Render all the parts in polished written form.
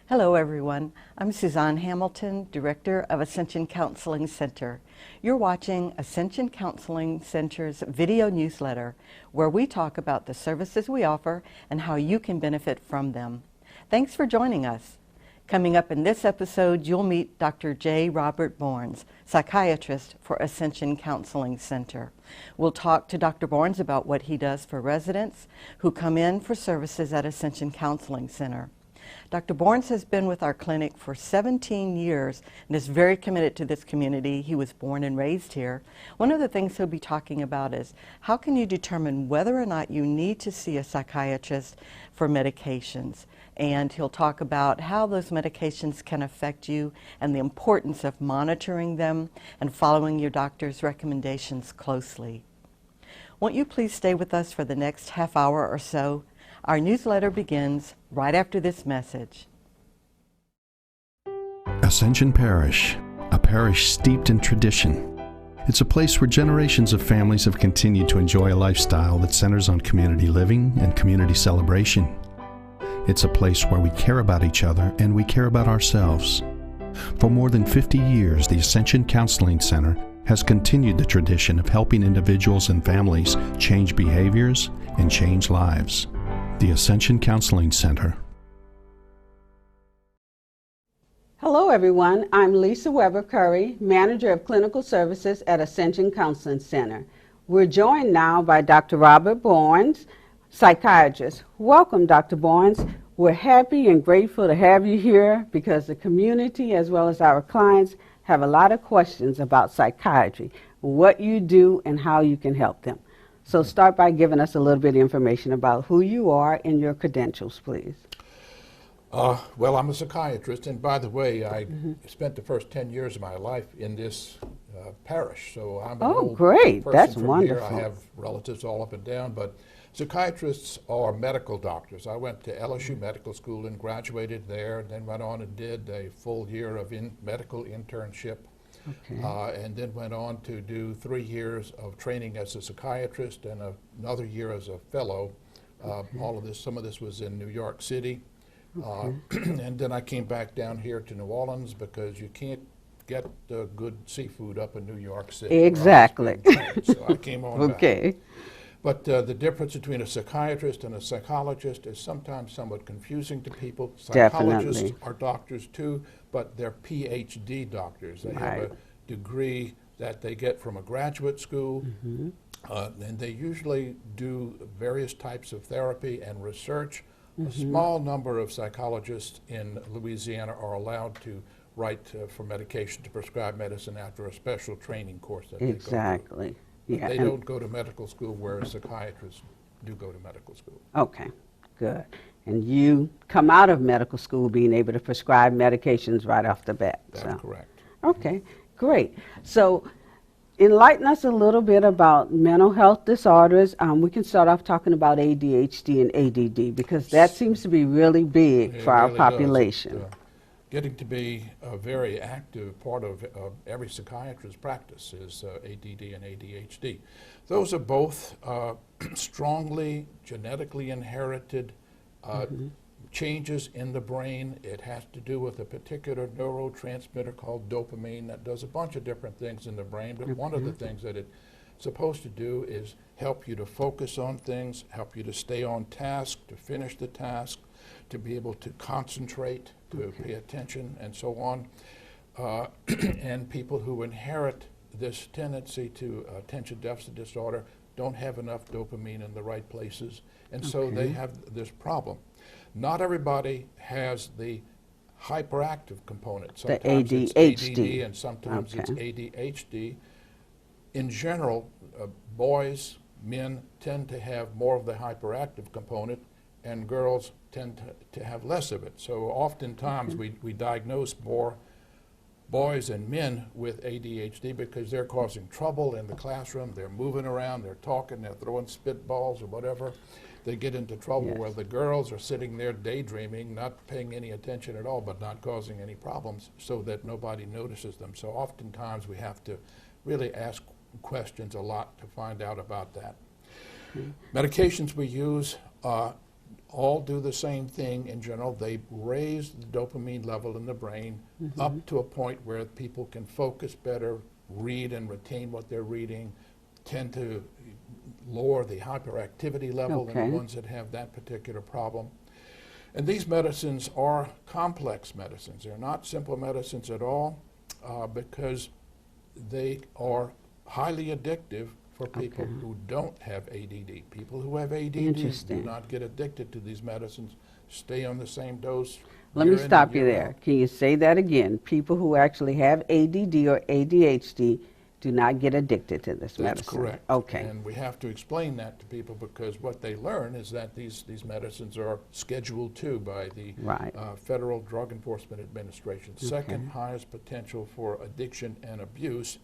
Hello everyone, I'm Suzanne Hamilton, Director of Ascension Counseling Center. You're watching Ascension Counseling Center's video newsletter where we talk about the services we offer and how you can benefit from them. Thanks for joining us. Coming up in this episode, you'll meet Dr. J. Robert Barnes, psychiatrist for Ascension Counseling Center. We'll talk to Dr. Barnes about what he does for residents who come in for services at Ascension Counseling Center. Dr. Barnes has been with our clinic for 17 years and is very committed to this community. He was born and raised here. One of the things he'll be talking about is how can you determine whether or not you need to see a psychiatrist for medications. And he'll talk about how those medications can affect you and the importance of monitoring them and following your doctor's recommendations closely. Won't you please stay with us for the next half hour or so? Our newsletter begins right after this message. Ascension Parish, a parish steeped in tradition. It's a place where generations of families have continued to enjoy a lifestyle that centers on community living and community celebration. It's a place where we care about each other and we care about ourselves. For more than 50 years, the Ascension Counseling Center has continued the tradition of helping individuals and families change behaviors and change lives. The Ascension Counseling Center. Hello everyone, I'm Lisa Weber Curry, Manager of Clinical Services at Ascension Counseling Center. We're joined now by Dr. Robert Barnes, psychiatrist. Welcome, Dr. Barnes. We're happy and grateful to have you here because the community as well as our clients have a lot of questions about psychiatry, what you do and how you can help them. So start by giving us a little bit of information about who you are and your credentials, please. Well, I'm a psychiatrist, and by the way, I spent the first 10 years of my life in this parish, so I'm an old great. person That's from wonderful. here. I have relatives all up and down, but psychiatrists are medical doctors. I went to LSU Medical School and graduated there, and then went on and did a full year of medical internship. Okay. And then went on to do 3 years of training as a psychiatrist and another year as a fellow. Some of this was in New York City. And then I came back down here to New Orleans because you can't get good seafood up in New York City. Exactly. So I came on back. Okay. But the difference between a psychiatrist and a psychologist is sometimes somewhat confusing to people. Psychologists Definitely. are doctors too, but they're PhD doctors. They have a degree that they get from a graduate school, and they usually do various types of therapy and research. A small number of psychologists in Louisiana are allowed to write for medication, to prescribe medicine after a special training course that they go through. Exactly. Yeah. They don't go to medical school, whereas psychiatrists do go to medical school. Okay, good. And you come out of medical school being able to prescribe medications right off the bat. That's correct. Okay, great. So enlighten us a little bit about mental health disorders. We can start off talking about ADHD and ADD because that seems to be really big for our really population. does. Getting to be a very active part of every psychiatrist's practice is ADD and ADHD. Those are both strongly genetically inherited changes in the brain. It has to do with a particular neurotransmitter called dopamine that does a bunch of different things in the brain, but one of the things that it's supposed to do is help you to focus on things, help you to stay on task, to finish the task, to be able to concentrate, to pay attention, and so on. And people who inherit this tendency to attention deficit disorder don't have enough dopamine in the right places, and so they have this problem. Not everybody has the hyperactive component. Sometimes the it's ADHD. ADD and sometimes it's ADHD. In general, boys, men tend to have more of the hyperactive component, and girls tend to have less of it. So oftentimes we diagnose more boys and men with ADHD because they're causing trouble in the classroom. They're moving around, they're talking, they're throwing spitballs or whatever. They get into trouble where the girls are sitting there daydreaming, not paying any attention at all, but not causing any problems so that nobody notices them. So oftentimes we have to really ask questions a lot to find out about that. Medications we use all do the same thing in general. They raise the dopamine level in the brain up to a point where people can focus better, read and retain what they're reading, tend to lower the hyperactivity level in the ones that have that particular problem. And these medicines are complex medicines. They're not simple medicines at all because they are highly addictive for people who don't have ADD. People who have ADD do not get addicted to these medicines, stay on the same dose. Let me stop you there. Can you say that again? People who actually have ADD or ADHD do not get addicted to this medicine. That's correct. Okay. And we have to explain that to people because what they learn is that these medicines are Schedule II by the Federal Drug Enforcement Administration. Second highest potential for addiction and abuse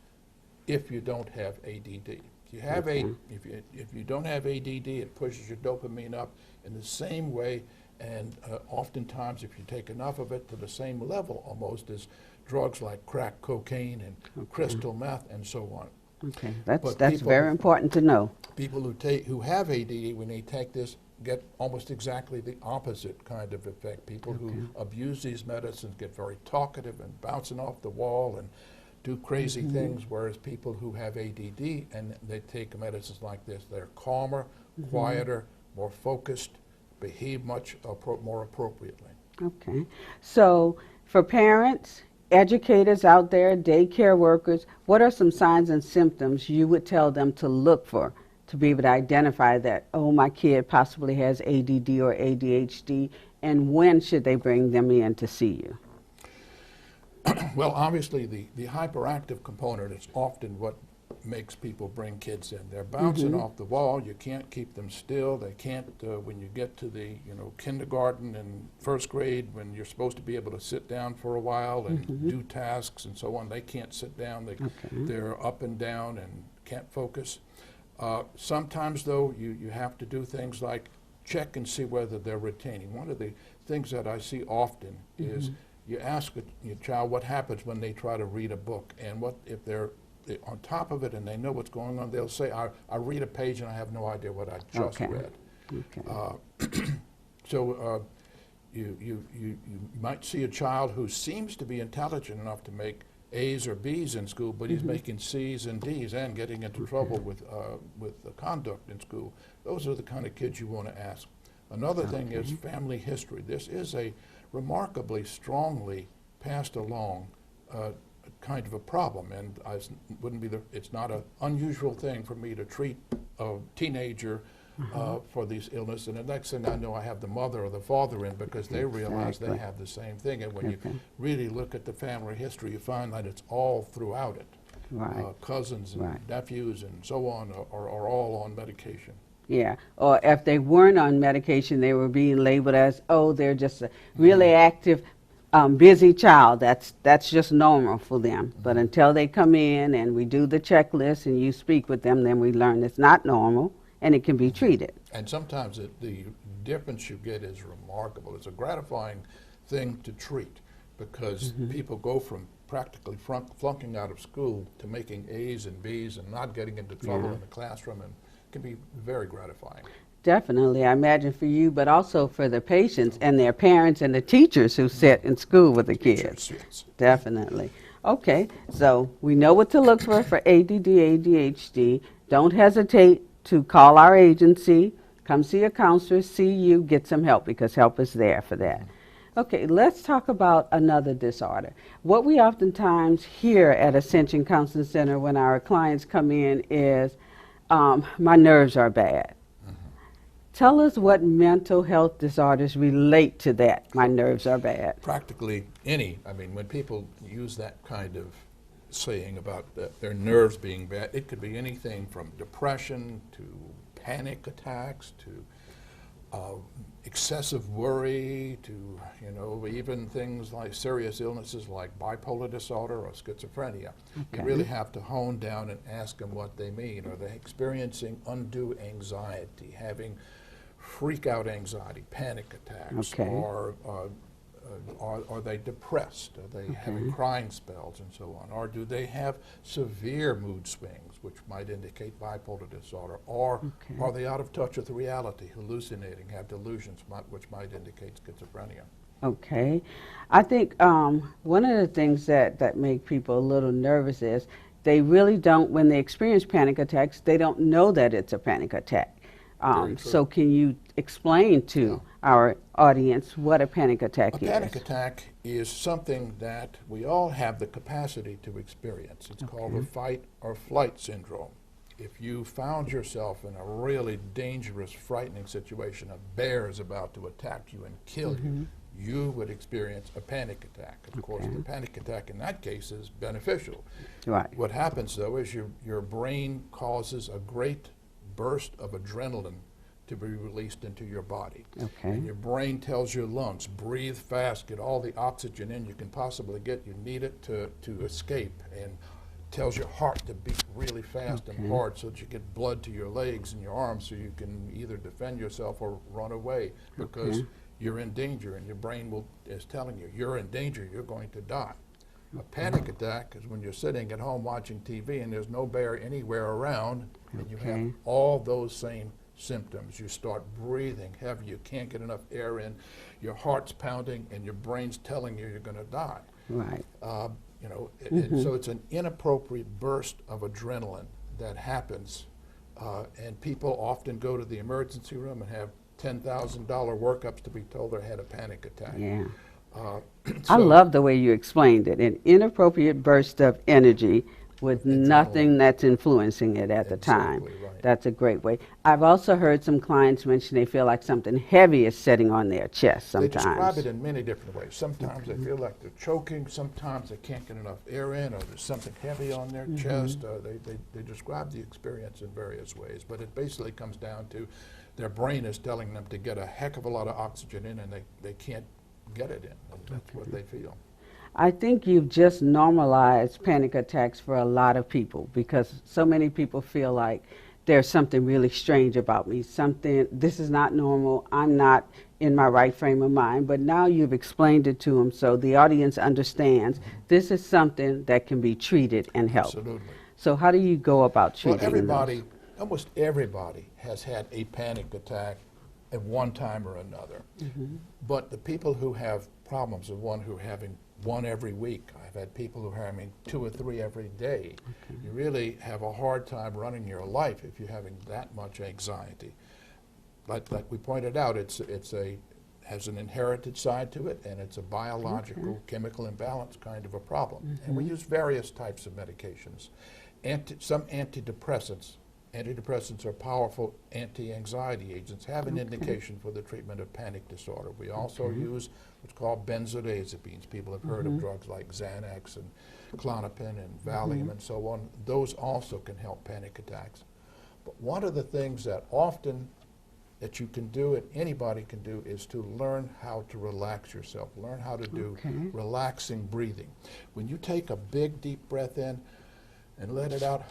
if you don't have ADD. If you have if you don't have ADD, it pushes your dopamine up in the same way, and oftentimes if you take enough of it to the same level almost as drugs like crack cocaine and crystal meth and so on. Okay, that's very important to know. People who have ADD, when they take this, get almost exactly the opposite kind of effect. People who abuse these medicines get very talkative and bouncing off the wall and do crazy things, whereas people who have ADD and they take medicines like this, they're calmer, quieter, more focused, behave much more appropriately. Okay. So for parents, educators out there, daycare workers, what are some signs and symptoms you would tell them to look for to be able to identify that, oh, my kid possibly has ADD or ADHD, and when should they bring them in to see you? Well, obviously, the hyperactive component is often what makes people bring kids in. They're bouncing off the wall. You can't keep them still. They can't, when you get to the kindergarten and first grade, when you're supposed to be able to sit down for a while and do tasks and so on, they can't sit down. They're up and down and can't focus. Sometimes, though, you have to do things like check and see whether they're retaining. One of the things that I see often is you ask your child what happens when they try to read a book, and what if they're on top of it and they know what's going on. They'll say, I read a page and I have no idea what I just read. So you might see a child who seems to be intelligent enough to make A's or B's in school, but he's making C's and D's and getting into trouble with the conduct in school. Those are the kind of kids you want to ask. Another thing is family history. This is a remarkably strongly passed along kind of a problem, and it's not an unusual thing for me to treat a teenager for these illnesses, and the next thing I know I have the mother or the father in because they realize they have the same thing, and when you really look at the family history, you find that it's all throughout it. Cousins and nephews and so on are all on medication. Yeah, or if they weren't on medication, they were being labeled as, oh, they're just a really active, busy child. That's just normal for them. But until they come in and we do the checklist and you speak with them, then we learn it's not normal and it can be treated. And sometimes the difference you get is remarkable. It's a gratifying thing to treat because people go from practically flunking out of school to making A's and B's and not getting into trouble in the classroom, and it can be very gratifying. Definitely, I imagine for you, but also for the patients and their parents and the teachers who sit in school with the kids. Yes. Definitely. Okay, so we know what to look for ADD, ADHD. Don't hesitate to call our agency, come see a counselor, see you, get some help because help is there for that. Okay, let's talk about another disorder. What we oftentimes hear at Ascension Counseling Center when our clients come in is, my nerves are bad. Tell us what mental health disorders relate to that, my nerves are bad. Practically any. I mean, when people use that kind of saying about their nerves being bad, it could be anything from depression to panic attacks to excessive worry to, even things like serious illnesses like bipolar disorder or schizophrenia. You really have to hone down and ask them what they mean. Are they experiencing undue anxiety, having freak out anxiety, panic attacks, or Are they depressed? Are they having crying spells and so on? Or do they have severe mood swings, which might indicate bipolar disorder? Or are they out of touch with reality, hallucinating, have delusions, which might indicate schizophrenia? Okay. I think one of the things that make people a little nervous is they really don't, when they experience panic attacks, they don't know that it's a panic attack. So can you explain to our audience what a panic attack is? A panic attack is something that we all have the capacity to experience. It's called a fight or flight syndrome. If you found yourself in a really dangerous, frightening situation, a bear is about to attack you and kill you, you would experience a panic attack. Of course, the panic attack in that case is beneficial. Right. What happens, though, is your brain causes a great burst of adrenaline to be released into your body. And your brain tells your lungs, breathe fast, get all the oxygen in you can possibly get. You need it to escape, and tells your heart to beat really fast and hard so that you get blood to your legs and your arms so you can either defend yourself or run away, because you're in danger, and your brain is telling you, you're in danger, you're going to die. A panic attack is when you're sitting at home watching TV and there's no bear anywhere around, and you have all those same symptoms. You start breathing heavy, you can't get enough air in, your heart's pounding, and your brain's telling you you're going to die. Right. You know, so it's an inappropriate burst of adrenaline that happens, and people often go to the emergency room and have $10,000 workups to be told they had a panic attack. Yeah. So I love the way you explained it. An inappropriate burst of energy with nothing that's influencing it at the time. Right. That's a great way. I've also heard some clients mention they feel like something heavy is sitting on their chest sometimes. They describe it in many different ways. Sometimes they feel like they're choking, sometimes they can't get enough air in, or there's something heavy on their chest. They describe the experience in various ways, but it basically comes down to their brain is telling them to get a heck of a lot of oxygen in, and they can't get it in, and that's what they feel. I think you've just normalized panic attacks for a lot of people, because so many people feel like there's something really strange about me, this is not normal, I'm not in my right frame of mind. But now you've explained it to them so the audience understands this is something that can be treated and helped. Absolutely. So how do you go about treating Well, almost everybody has had a panic attack at one time or another. But the people who have problems are one who are having one every week. I've had people who are having 2 or 3 every day. You really have a hard time running your life if you're having that much anxiety. Like we pointed out, has an inherited side to it, and it's a biological chemical imbalance kind of a problem. And we use various types of medications. Some antidepressants. Antidepressants are powerful anti-anxiety agents, have an indication for the treatment of panic disorder. We also use what's called benzodiazepines. People have heard of drugs like Xanax and Klonopin and Valium and so on. Those also can help panic attacks. But one of the things that you can do and anybody can do is to learn how to relax yourself, learn how to do relaxing breathing. When you take a big deep breath in and let it out,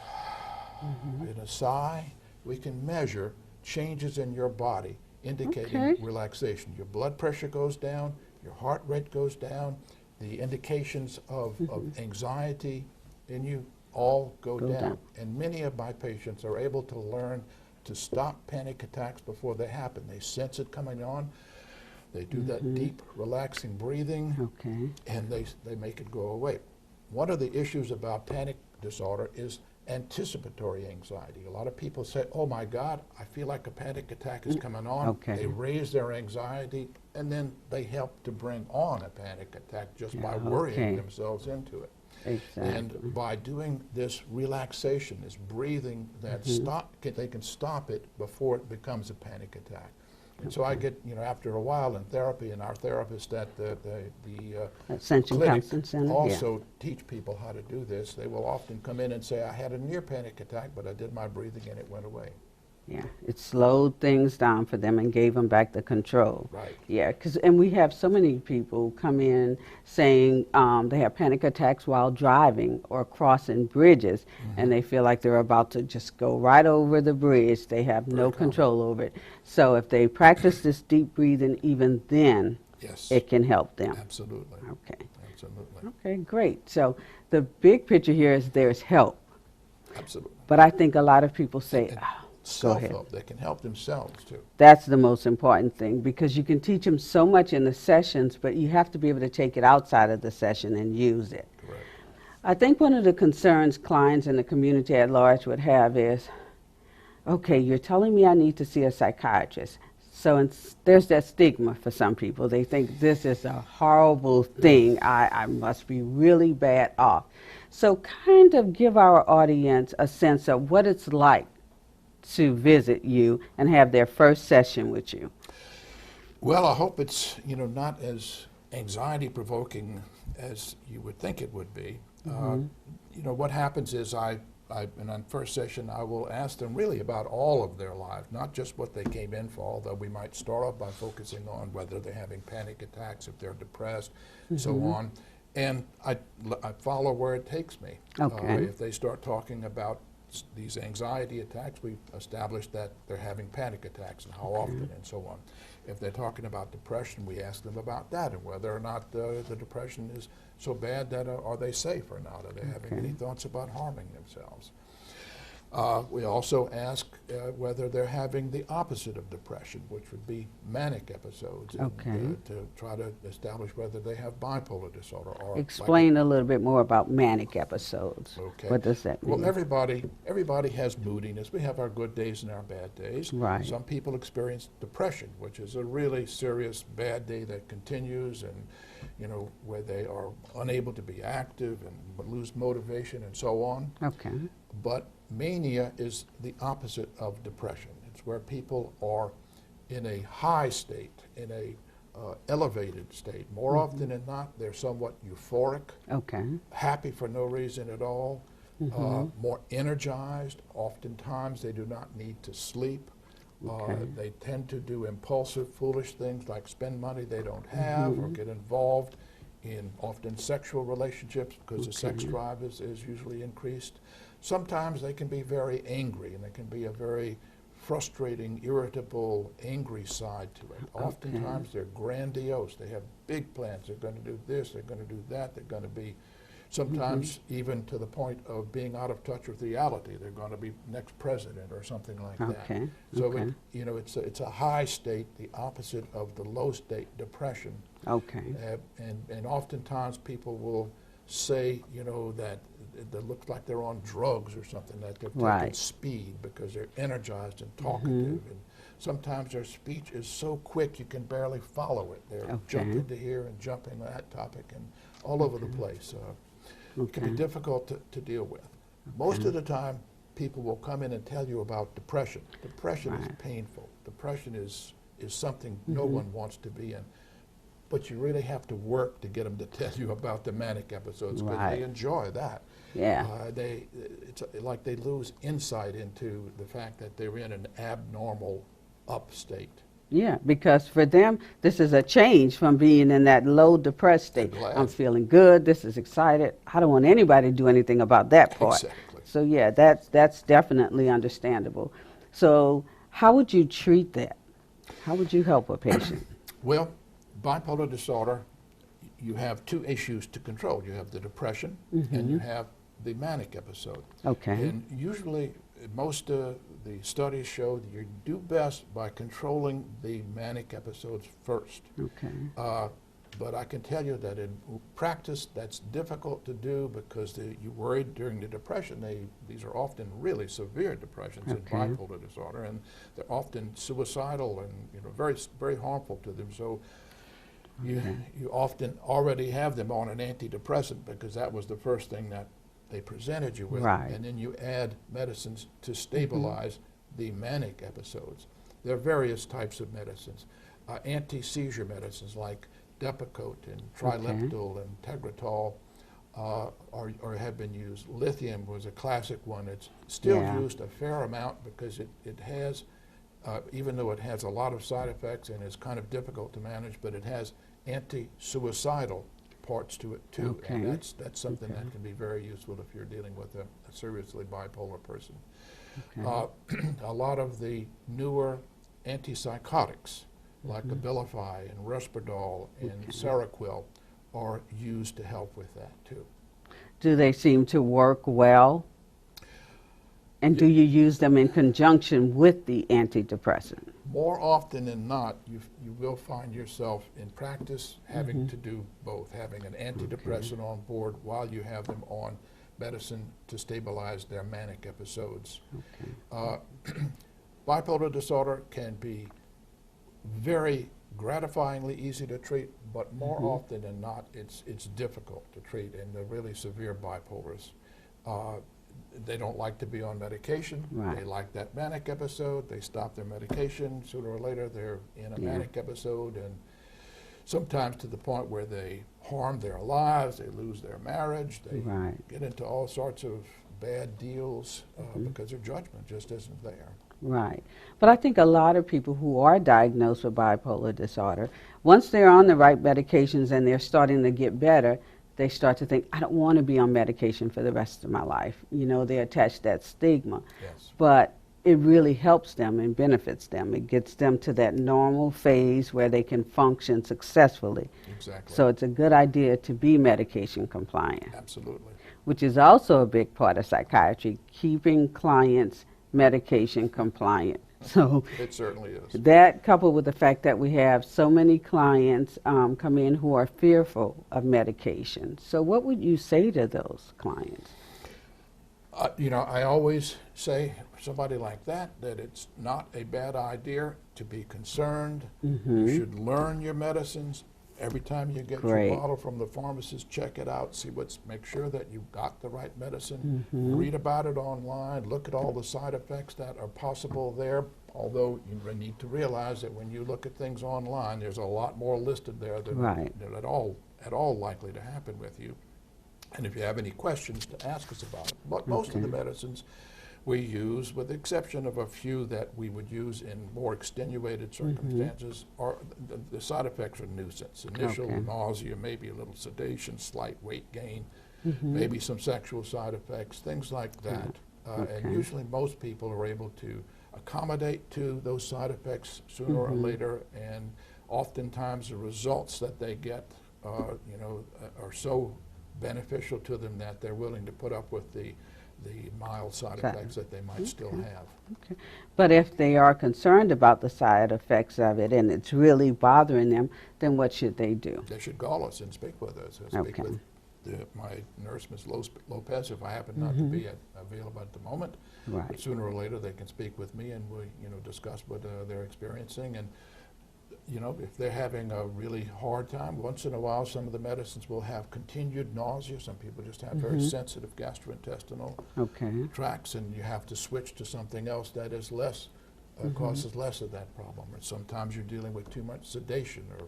in a sigh, we can measure changes in your body indicating relaxation. Your blood pressure goes down, your heart rate goes down, the indications of anxiety in you all go down. And many of my patients are able to learn to stop panic attacks before they happen. They sense it coming on, they do that deep, relaxing breathing, and they make it go away. One of the issues about panic disorder is anticipatory anxiety. A lot of people say, oh my God, I feel like a panic attack is coming on. They raise their anxiety, and then they help to bring on a panic attack just by worrying themselves into it. And by doing this relaxation, this breathing, that they can stop it before it becomes a panic attack. And so I get, after a while in therapy, and our therapists at the Ascension clinic Counseling Center also teach people how to do this. They will often come in and say, I had a near panic attack, but I did my breathing and it went away. Yeah, it slowed things down for them and gave them back the control. Right. Yeah, and we have so many people come in saying they have panic attacks while driving or crossing bridges, and they feel like they're about to just go right over the bridge. They have no control over it. So if they practice this deep breathing even then, Yes. it can help them. Absolutely. Okay. Absolutely. Okay, great. So the big picture here is there's help. Absolutely. But I think a lot of people say, And oh, go ahead. self-help. They can help themselves too. That's the most important thing, because you can teach them so much in the sessions, but you have to be able to take it outside of the session and use it. Correct. I think one of the concerns clients and the community at large would have is, okay, you're telling me I need to see a psychiatrist. So there's that stigma for some people. They think this is a horrible thing. I must be really bad off. So kind of give our audience a sense of what it's like to visit you and have their first session with you. Well, I hope it's not as anxiety provoking as you would think it would be. What happens is in our first session, I will ask them really about all of their lives, not just what they came in for, although we might start off by focusing on whether they're having panic attacks, if they're depressed, so on. And I follow where it takes me. Okay. If they start talking about these anxiety attacks, we establish that they're having panic attacks and how often and so on. If they're talking about depression, we ask them about that and whether or not the depression is so bad that are they safe or not? Are they having any thoughts about harming themselves? We also ask whether they're having the opposite of depression, which would be manic episodes, and, to try to establish whether they have bipolar disorder. Or Explain a little bit more about manic episodes. Okay. What does that mean? Well, everybody has moodiness. We have our good days and our bad days. Right. Some people experience depression, which is a really serious bad day that continues, and where they are unable to be active and lose motivation and so on. Okay. But mania is the opposite of depression. It's where people are in a high state, in a elevated state. More often than not, they're somewhat euphoric, happy for no reason at all, more energized. Oftentimes, they do not need to sleep. They tend to do impulsive, foolish things like spend money they don't have or get involved in often sexual relationships because the sex drive is usually increased. Sometimes they can be very angry, and there can be a very frustrating, irritable, angry side to it. Oftentimes they're grandiose. They have big plans. They're going to do this, they're going to do that, they're going to be sometimes even to the point of being out of touch with reality. They're going to be next president or something like that. So it's a high state, the opposite of the low state depression. And oftentimes people will say, that it looks like they're on drugs or something, that they're taking speed because they're energized and talkative. And sometimes their speech is so quick you can barely follow it. They're jumping to here and jumping to that topic and all over the place. It can be difficult to deal with. Most of the time, people will come in and tell you about depression. Depression is painful. Depression is something no one wants to be in. But you really have to work to get them to tell you about the manic episodes because they enjoy that. It's like they lose insight into the fact that they're in an abnormal up state. Yeah, because for them, this is a change from being in that low depressed state. I'm feeling good, this is excited. I don't want anybody to do anything about that part. Exactly. So yeah, that's definitely understandable. So how would you treat that? How would you help a patient? Well, bipolar disorder, you have two issues to control. You have the depression and you have the manic episode. And usually most of the studies show that you do best by controlling the manic episodes first. But I can tell you that in practice that's difficult to do because you worry during the depression. These are often really severe depressions in bipolar disorder, and they're often suicidal and very, very harmful to them. So you often already have them on an antidepressant because that was the first thing that they presented you with. And then you add medicines to stabilize the manic episodes. There are various types of medicines. Anti-seizure medicines like Depakote and Trileptal and Tegretol or have been used. Lithium was a classic one. It's still used a fair amount because it has, even though it has a lot of side effects and is kind of difficult to manage, but it has anti-suicidal parts to it too. And that's something that can be very useful if you're dealing with a seriously bipolar person. A lot of the newer antipsychotics like Abilify and Risperdal and Seroquel are used to help with that too. Do they seem to work well? And do you use them in conjunction with the antidepressant? More often than not, you will find yourself in practice having to do both, having an antidepressant on board while you have them on medicine to stabilize their manic episodes. Bipolar disorder can be very gratifyingly easy to treat, but more often than not, it's difficult to treat in the really severe bipolars. They don't like to be on medication. Right. They like that manic episode. They stop their medication. Sooner or later, they're in a manic episode, and sometimes to the point where they harm their lives, they lose their marriage, they get into all sorts of bad deals because their judgment just isn't there. Right. But I think a lot of people who are diagnosed with bipolar disorder, once they're on the right medications and they're starting to get better, they start to think, I don't want to be on medication for the rest of my life. You know, they attach that stigma. Yes. But it really helps them and benefits them. It gets them to that normal phase where they can function successfully. Exactly. So it's a good idea to be medication compliant. Absolutely. Which is also a big part of psychiatry, keeping clients medication compliant. So it certainly is. That, coupled with the fact that we have so many clients come in who are fearful of medication. So what would you say to those clients? You know, I always say for somebody like that it's not a bad idea to be concerned. You should learn your medicines. Every time you get your bottle from the pharmacist, check it out, make sure that you got the right medicine, read about it online, look at all the side effects that are possible there, although you need to realize that when you look at things online, there's a lot more listed there than at all likely to happen with you. And if you have any questions, to ask us about it. But most of the medicines we use, with the exception of a few that we would use in more extenuated circumstances, are the side effects are nuisance. Initial nausea, maybe a little sedation, slight weight gain, maybe some sexual side effects, things like that. And usually most people are able to accommodate to those side effects sooner or later, and oftentimes the results that they get you know, are so beneficial to them that they're willing to put up with the mild side effects that they might still have. But if they are concerned about the side effects of it and it's really bothering them, then what should they do? They should call us and speak with us. Speak with my nurse, Ms. Lopez, if I happen not to be available at the moment. But sooner or later they can speak with me, and we discuss what they're experiencing. And if they're having a really hard time, once in a while some of the medicines will have continued nausea. Some people just have very sensitive gastrointestinal tracts, and you have to switch to something else that is less, causes less of that problem. Or sometimes you're dealing with too much sedation or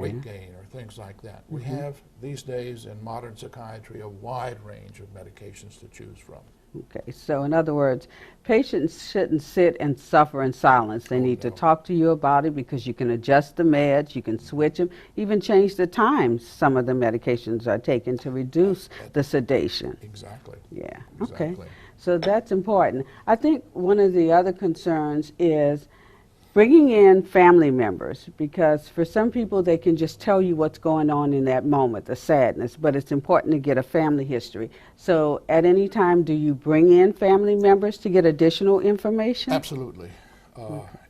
weight gain or things like that. We have these days in modern psychiatry a wide range of medications to choose from. Okay, so in other words, patients shouldn't sit and suffer in silence. They need to talk to you about it, because you can adjust the meds, you can switch them, even change the times some of the medications are taken to reduce the sedation. Exactly. Yeah, exactly. Okay. So that's important. I think one of the other concerns is bringing in family members, because for some people they can just tell you what's going on in that moment, the sadness, but it's important to get a family history. So at any time, do you bring in family members to get additional information? Absolutely.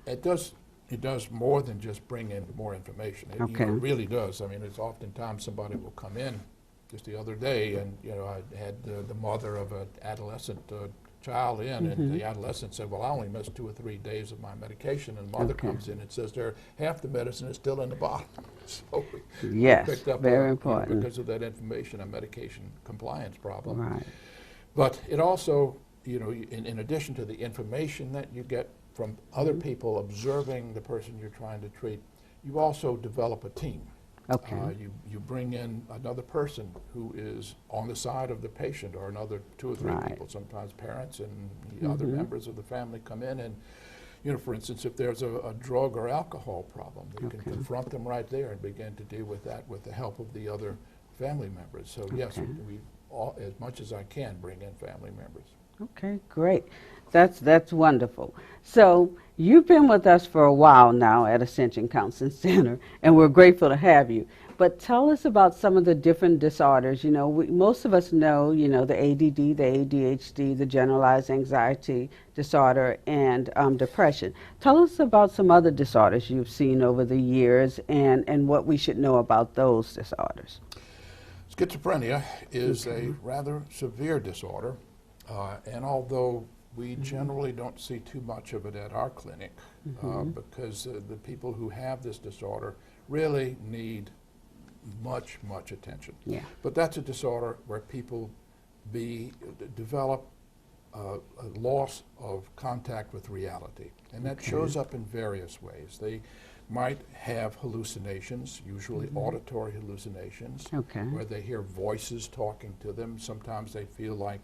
It does more than just bring in more information. It really does. I mean, it's oftentimes somebody will come in. Just the other day, and I had the mother of an adolescent child in, and the adolescent said, well, I only missed 2 or 3 days of my medication, and mother comes in and says half the medicine is still in the bottle. So we picked up very important. because of that information, a medication compliance problem. Right. But it also, in addition to the information that you get from other people observing the person you're trying to treat, you also develop a team. You bring in another person who is on the side of the patient, or another 2 or 3 people, sometimes parents and the other members of the family come in, and for instance, if there's a drug or alcohol problem, you can confront them right there and begin to deal with that with the help of the other family members. So yes, we all, as much as I can, bring in family members. Okay, great. That's wonderful. So you've been with us for a while now at Ascension Counseling Center, and we're grateful to have you. But tell us about some of the different disorders. You know, most of us know, you know, the ADD, the ADHD, the generalized anxiety disorder, and depression. Tell us about some other disorders you've seen over the years, and what we should know about those disorders. Schizophrenia is a rather severe disorder, and although we generally don't see too much of it at our clinic, because the people who have this disorder really need much attention. Yeah. But that's a disorder where people develop a loss of contact with reality, and that shows up in various ways. They might have hallucinations, usually auditory hallucinations, where they hear voices talking to them. Sometimes they feel like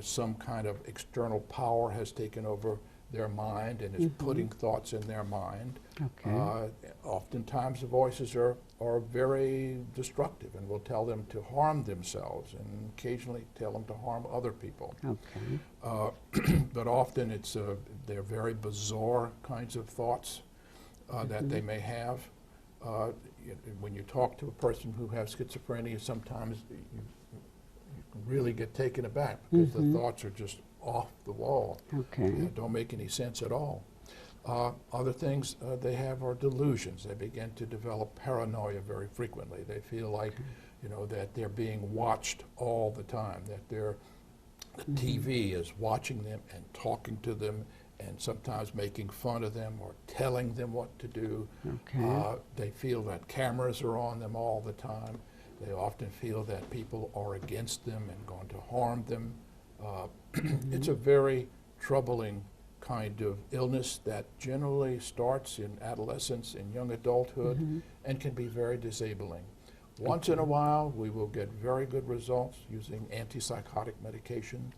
some kind of external power has taken over their mind and is putting thoughts in their mind. Oftentimes the voices are very destructive and will tell them to harm themselves, and occasionally tell them to harm other people. But often they're very bizarre kinds of thoughts that they may have. When you talk to a person who has schizophrenia, sometimes you really get taken aback because the thoughts are just off the wall. Don't make any sense at all. Other things they have are delusions. They begin to develop paranoia very frequently. They feel like, you know, that they're being watched all the time, that the TV is watching them and talking to them, and sometimes making fun of them or telling them what to do. They feel that cameras are on them all the time. They often feel that people are against them and going to harm them. It's a very troubling kind of illness that generally starts in adolescence and young adulthood and can be very disabling. Once in a while, we will get very good results using antipsychotic medication.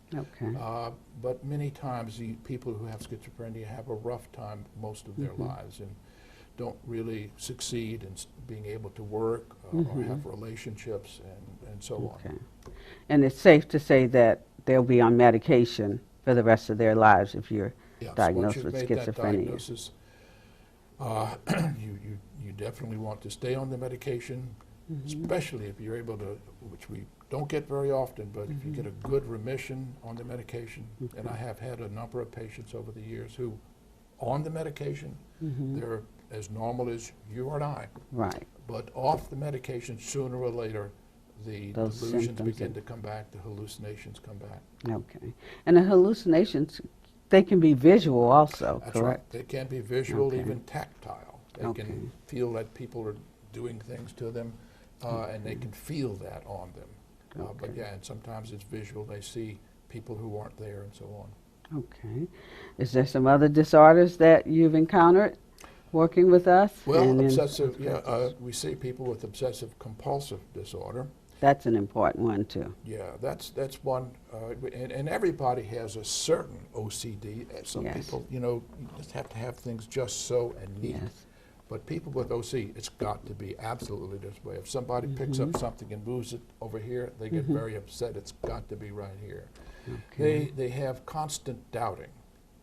But many times, the people who have schizophrenia have a rough time most of their lives and don't really succeed in being able to work or have relationships and so on. And it's safe to say that they'll be on medication for the rest of their lives if you're diagnosed with schizophrenia. That diagnosis, you definitely want to stay on the medication, especially if you're able to, which we don't get very often, but if you get a good remission on the medication, and I have had a number of patients over the years who, on the medication, they're as normal as you or I. But off the medication, sooner or later, the delusions begin to come back, the hallucinations come back. And the hallucinations, they can be visual also, That's correct? Right. They can be visual, even tactile. They can feel that people are doing things to them, and they can feel that on them. But yeah, and sometimes it's visual. They see people who aren't there and so on. Is there some other disorders that you've encountered working with us? Well, obsessive, we see people with obsessive compulsive disorder. That's an important one too. Yeah, that's one, and everybody has a certain OCD. Some people, you know, you just have to have things just so and neat. But people with OC, it's got to be absolutely this way. If somebody picks up something and moves it over here, they get very upset. It's got to be right here. They have constant doubting.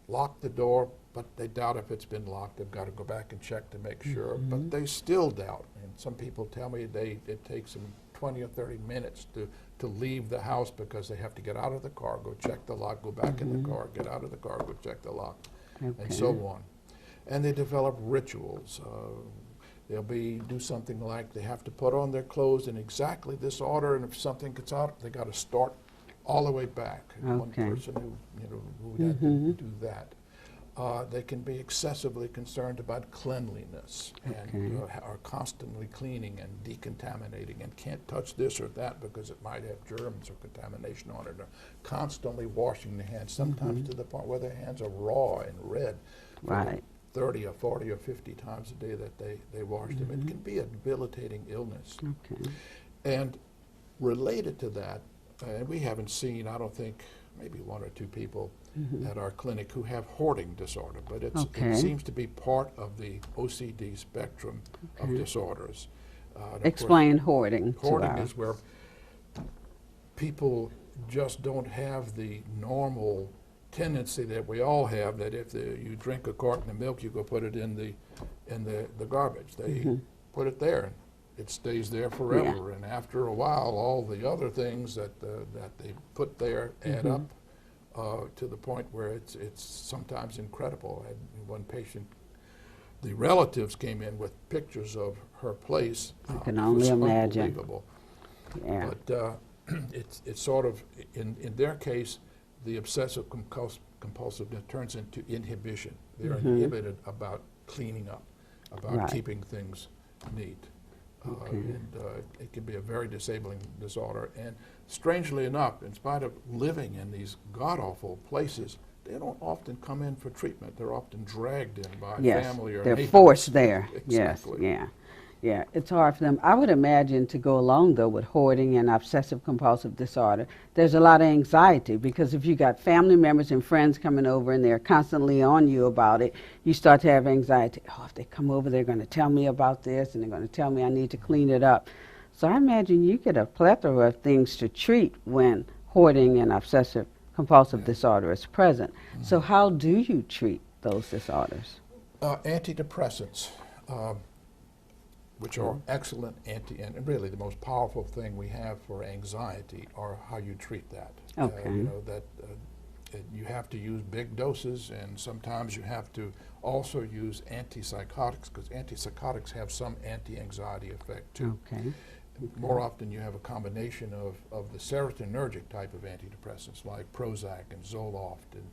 Lock the door, but they doubt if it's been locked. They've got to go back and check to make sure, but they still doubt. And some people tell me it takes them 20 or 30 minutes to leave the house because they have to get out of the car, go check the lock, go back in the car, get out of the car, go check the lock, and so on. And they develop rituals. They'll do something like they have to put on their clothes in exactly this order, and if something gets out, they got to start all the way back. One person who had to do that. They can be excessively concerned about cleanliness and are constantly cleaning and decontaminating and can't touch this or that because it might have germs or contamination on it. Or constantly washing their hands, sometimes to the point where their hands are raw and red. 30 or 40 or 50 times a day that they wash them. It can be a debilitating illness. And related to that, and we haven't seen, I don't think, maybe one or two people at our clinic who have hoarding disorder, but it seems to be part of the OCD spectrum of disorders. Explain hoarding. Hoarding is where people just don't have the normal tendency that we all have, that if you drink a carton of milk, you go put it in the garbage. They put it there, and it stays there forever. And after a while, all the other things that they put there add up to the point where it's sometimes incredible. I had one patient, the relatives came in with pictures of her place. I can only imagine. Unbelievable. Yeah. But it's sort of, in their case, the obsessive compulsiveness turns into inhibition. They're inhibited about cleaning up, about keeping things neat. And it can be a very disabling disorder. And strangely enough, in spite of living in these god-awful places, they don't often come in for treatment. They're often dragged in by family or they're neighbors. forced there. Exactly. Yes, yeah. It's hard for them. I would imagine, to go along though with hoarding and obsessive compulsive disorder, there's a lot of anxiety, because if you got family members and friends coming over and they're constantly on you about it, you start to have anxiety. Oh, if they come over, they're going to tell me about this, and they're going to tell me I need to clean it up. So I imagine you get a plethora of things to treat when hoarding and obsessive compulsive disorder is present. So how do you treat those disorders? Antidepressants, which are excellent and really the most powerful thing we have for anxiety, are how you treat that. Okay. You know, that you have to use big doses, and sometimes you have to also use antipsychotics, because antipsychotics have some anti-anxiety effect too. Okay. More often you have a combination of the serotonergic type of antidepressants like Prozac and Zoloft and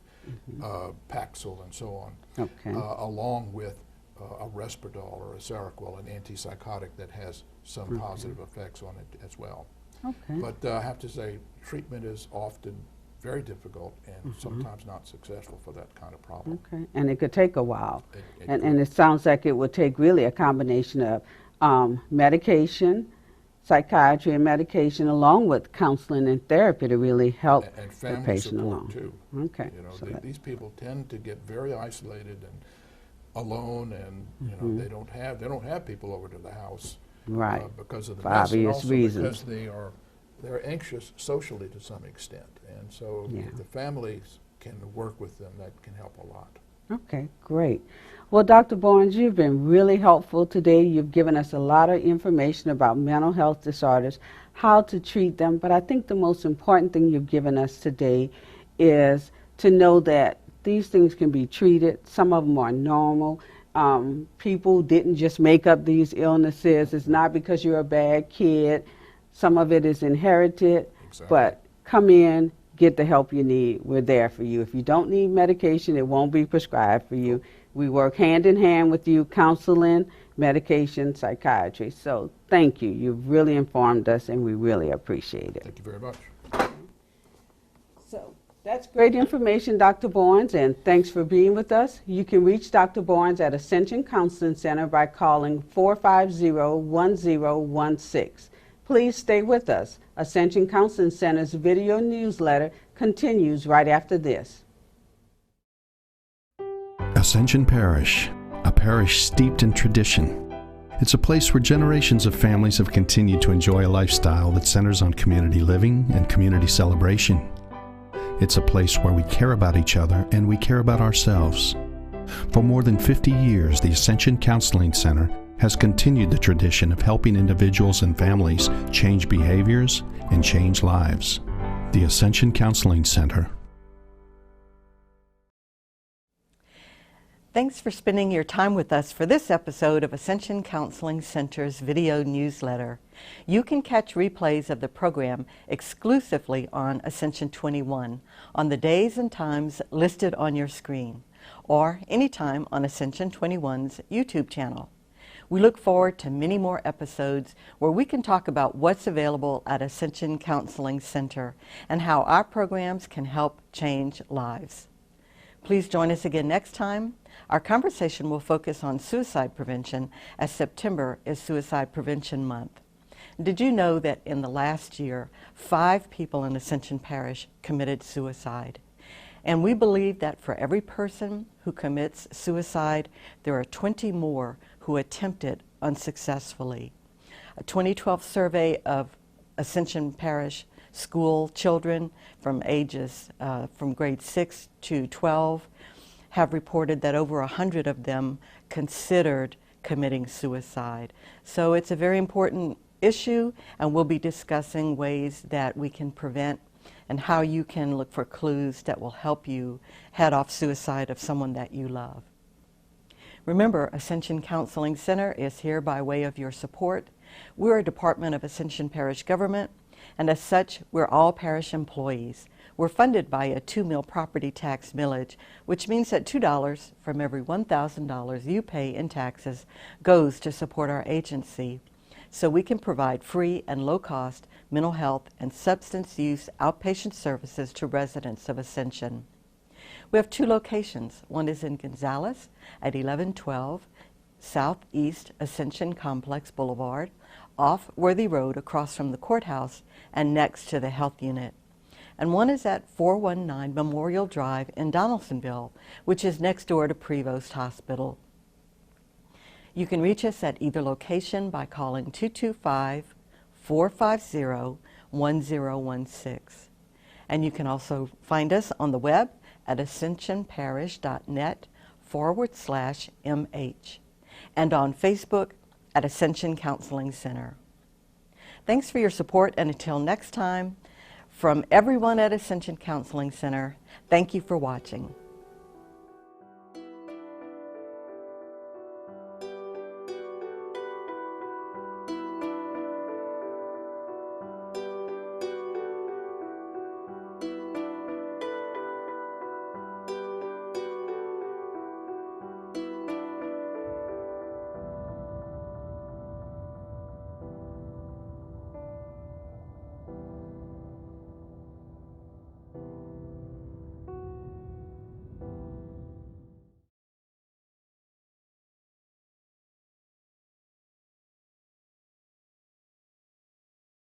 Paxil and so on, Okay. Along with a Risperdal or a Seroquel, an antipsychotic that has some positive effects on it as well. Okay. But I have to say, treatment is often very difficult and sometimes not successful for that kind of problem. Okay. And it could take a while. It And it sounds like it would take really a combination of medication, psychiatry and medication, along with counseling and therapy to really help And the family patient support along. too. Okay. You know, So that- these people tend to get very isolated and alone, and you know, they don't have people over to the house, Right. because of the For mess, and obvious also reasons. because they're anxious socially to some extent, and so Yeah. if the families can work with them, that can help a lot. Okay, great. Well, Dr. Barnes, you've been really helpful today. You've given us a lot of information about mental health disorders, how to treat them, but I think the most important thing you've given us today is to know that these things can be treated. Some of them are normal. People didn't just make up these illnesses. It's not because you're a bad kid. Some of it is inherited, Exactly. but come in, get the help you need. We're there for you. If you don't need medication, it won't be prescribed for you. We work hand in hand with you, counseling, medication, psychiatry. So thank you. You've really informed us, and we really appreciate it. Thank you very much. So that's great information, Dr. Barnes, and thanks for being with us. You can reach Dr. Barnes at Ascension Counseling Center by calling 450-1016. Please stay with us. Ascension Counseling Center's video newsletter continues right after this. Ascension Parish, a parish steeped in tradition. It's a place where generations of families have continued to enjoy a lifestyle that centers on community living and community celebration. It's a place where we care about each other and we care about ourselves. For more than 50 years, the Ascension Counseling Center has continued the tradition of helping individuals and families change behaviors and change lives. The Ascension Counseling Center. Thanks for spending your time with us for this episode of Ascension Counseling Center's video newsletter. You can catch replays of the program exclusively on Ascension 21 on the days and times listed on your screen, or anytime on Ascension 21's YouTube channel. We look forward to many more episodes where we can talk about what's available at Ascension Counseling Center and how our programs can help change lives. Please join us again next time. Our conversation will focus on suicide prevention, as September is Suicide Prevention Month. Did you know that in the last year, 5 people in Ascension Parish committed suicide? And we believe that for every person who commits suicide, there are 20 more who attempt it unsuccessfully. A 2012 survey of Ascension Parish school children from ages from grade 6 to 12 have reported that over 100 of them considered committing suicide. So it's a very important issue, and we'll be discussing ways that we can prevent and how you can look for clues that will help you head off suicide of someone that you love. Remember, Ascension Counseling Center is here by way of your support. We're a department of Ascension Parish government, and as such, we're all parish employees. We're funded by a 2-mil property tax millage, which means that $2 from every $1,000 you pay in taxes goes to support our agency, so we can provide free and low-cost mental health and substance use outpatient services to residents of Ascension. We have 2 locations. One is in Gonzales at 1112 Southeast Ascension Complex Boulevard, off Worthy Road across from the courthouse and next to the health unit. And one is at 419 Memorial Drive in Donaldsonville, which is next door to Prevost Hospital. You can reach us at either location by calling 225-450-1016. And you can also find us on the web at ascensionparish.net/MH and on Facebook at Ascension Counseling Center. Thanks for your support, and until next time, from everyone at Ascension Counseling Center, thank you for watching.